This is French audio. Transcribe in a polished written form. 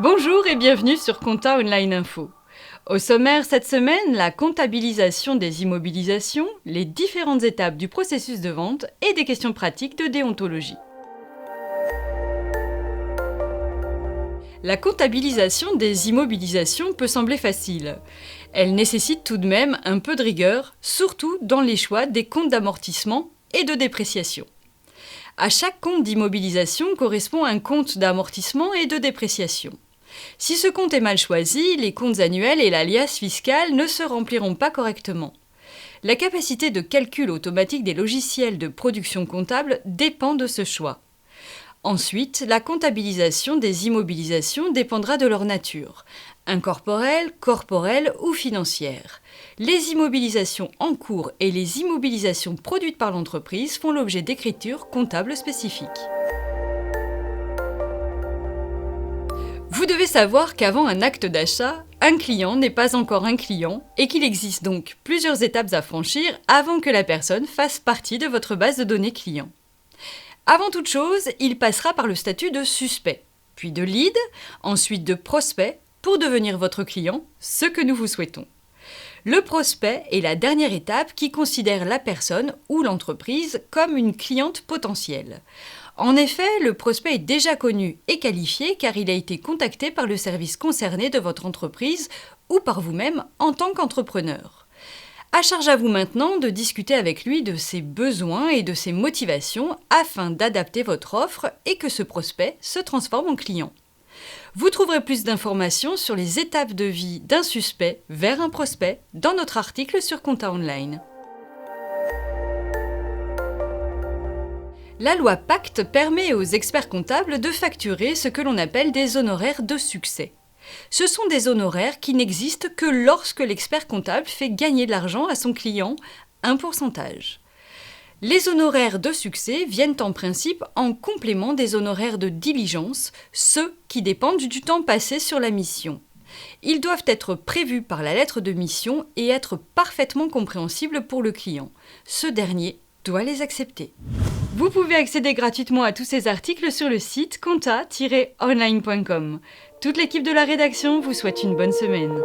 Bonjour et bienvenue sur Compta Online Info. Au sommaire cette semaine, la comptabilisation des immobilisations, les différentes étapes du processus de vente et des questions pratiques de déontologie. La comptabilisation des immobilisations peut sembler facile. Elle nécessite tout de même un peu de rigueur, surtout dans les choix des comptes d'amortissement et de dépréciation. À chaque compte d'immobilisation correspond un compte d'amortissement et de dépréciation. Si ce compte est mal choisi, les comptes annuels et l'alias fiscal ne se rempliront pas correctement. La capacité de calcul automatique des logiciels de production comptable dépend de ce choix. Ensuite, la comptabilisation des immobilisations dépendra de leur nature, incorporelle, corporelle ou financière. Les immobilisations en cours et les immobilisations produites par l'entreprise font l'objet d'écritures comptables spécifiques. Vous devez savoir qu'avant un acte d'achat, un client n'est pas encore un client et qu'il existe donc plusieurs étapes à franchir avant que la personne fasse partie de votre base de données client. Avant toute chose, il passera par le statut de suspect, puis de lead, ensuite de prospect, pour devenir votre client, ce que nous vous souhaitons. Le prospect est la dernière étape qui considère la personne ou l'entreprise comme une cliente potentielle. En effet, le prospect est déjà connu et qualifié car il a été contacté par le service concerné de votre entreprise ou par vous-même en tant qu'entrepreneur. À charge à vous maintenant de discuter avec lui de ses besoins et de ses motivations afin d'adapter votre offre et que ce prospect se transforme en client. Vous trouverez plus d'informations sur les étapes de vie d'un suspect vers un prospect dans notre article sur Compta Online. La loi Pacte permet aux experts comptables de facturer ce que l'on appelle des honoraires de succès. Ce sont des honoraires qui n'existent que lorsque l'expert comptable fait gagner de l'argent à son client, un pourcentage. Les honoraires de succès viennent en principe en complément des honoraires de diligence, ceux qui dépendent du temps passé sur la mission. Ils doivent être prévus par la lettre de mission et être parfaitement compréhensibles pour le client. Ce dernier doit les accepter. Vous pouvez accéder gratuitement à tous ces articles sur le site compta-online.com. Toute l'équipe de la rédaction vous souhaite une bonne semaine.